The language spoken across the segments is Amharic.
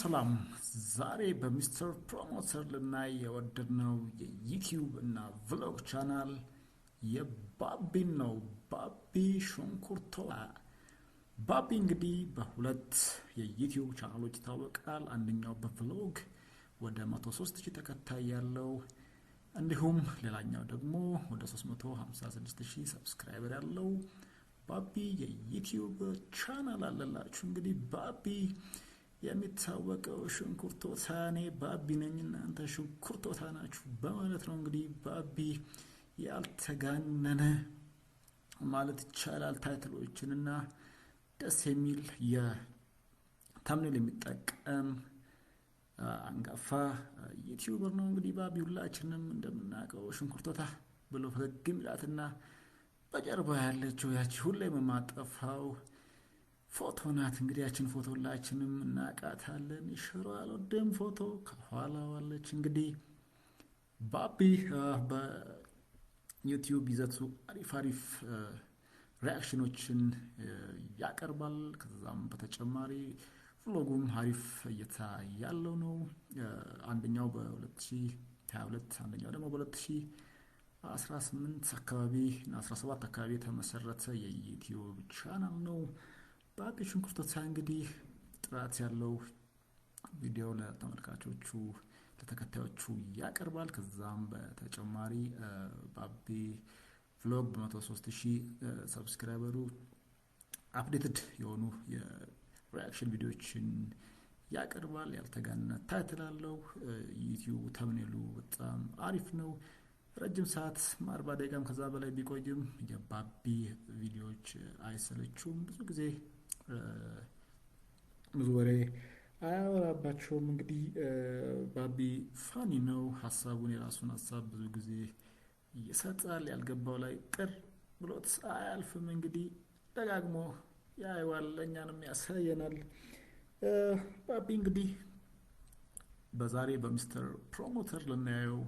ሰላም ዛሬ በሚስተር ፕሮሞተር ልናይ የወደድነው የዩቲዩብ እና ቭሎግ ቻናል የባቢን ነው። ባቢ ሽንኩርቶ። ባቢ እንግዲህ በሁለት የዩቲዩብ ቻናሎች ይታወቃል። አንደኛው በቭሎግ ወደ 103,000 ተከታይ ያለው እንዲሁም ሌላኛው ደግሞ ወደ 356,000 ሰብስክራይበር ያለው ባቢ የዩቲዩብ ቻናል አለላችሁ። እንግዲህ ባቢ የሚታወቀው ሽንኩርቶታ እኔ ባቢ ነኝ እናንተ ሽንኩርቶታ ናችሁ በማለት ነው። እንግዲህ ባቢ ያልተጋነነ ማለት ይቻላል ታይትሎችንና ደስ የሚል የተምኔል የሚጠቀም አንጋፋ ዩቲዩበር ነው። እንግዲህ ባቢ ሁላችንም እንደምናውቀው ሽንኩርቶታ ብሎ ፈገግ የሚላትና በጀርባ ያለችው ያቺ ሁሌም የማጠፋው ፎቶ ናት። እንግዲህ ያችን ፎቶ ሁላችንም እናውቃታለን። ሽሮ አልወድም ፎቶ ከኋላው አለች። እንግዲህ ባቢ በዩቲዩብ ይዘቱ አሪፍ ሪያክሽኖችን ያቀርባል። ከዛም በተጨማሪ ቭሎጉም አሪፍ እይታ ያለው ነው። አንደኛው በ2022 አንደኛው ደግሞ በ2018 አካባቢ እና 17 አካባቢ የተመሰረተ የዩቲዩብ ቻናል ነው። ባቢ ሽንኩርቶታ እንግዲህ ጥራት ያለው ቪዲዮ ለተመልካቾቹ ለተከታዮቹ ያቀርባል። ከዛም በተጨማሪ ባቢ ቭሎግ በ103,000 ሰብስክራይበሩ አፕዴትድ የሆኑ የሪያክሽን ቪዲዮዎችን ያቀርባል። ያልተጋነነ ታይትል አለው። ዩቲዩብ ተምኔሉ በጣም አሪፍ ነው። ረጅም ሰዓት 40 ደቂቃም ከዛ በላይ ቢቆይም የባቢ ቪዲዮዎች አይሰለቹም። ብዙ ጊዜ ብዙ ወሬ አያወራባቸውም። እንግዲህ ባቢ ፋኒ ነው። ሀሳቡን የራሱን ሀሳብ ብዙ ጊዜ ይሰጣል። ያልገባው ላይ ቅር ብሎት አያልፍም። እንግዲህ ደጋግሞ ያየዋል፣ እኛንም ያሳየናል። ባቢ እንግዲህ በዛሬ በሚስተር ፕሮሞተር ልናየው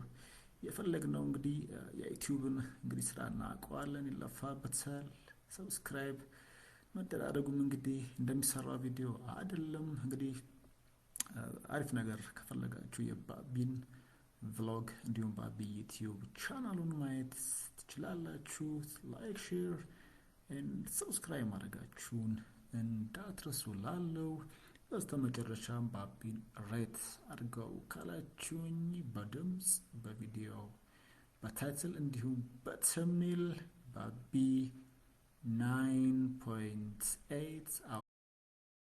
የፈለግነው እንግዲህ የዩቲዩብን እንግዲህ ስራ እናውቀዋለን፣ ይለፋበታል። ሰብስክራይብ መደራረጉም እንግዲህ እንደሚሰራው ቪዲዮ አይደለም። እንግዲህ አሪፍ ነገር ከፈለጋችሁ የባቢን ቭሎግ እንዲሁም ባቢ ዩቲዩብ ቻናሉን ማየት ትችላላችሁ። ላይክ፣ ሼር ኤንድ ሰብስክራይብ ማድረጋችሁን እንዳትረሱ ላለው። በስተመጨረሻም ባቢን ሬት አድርገው ካላችሁኝ በድምፅ በቪዲዮ በታይትል እንዲሁም በተምኔል ባቢ 9.8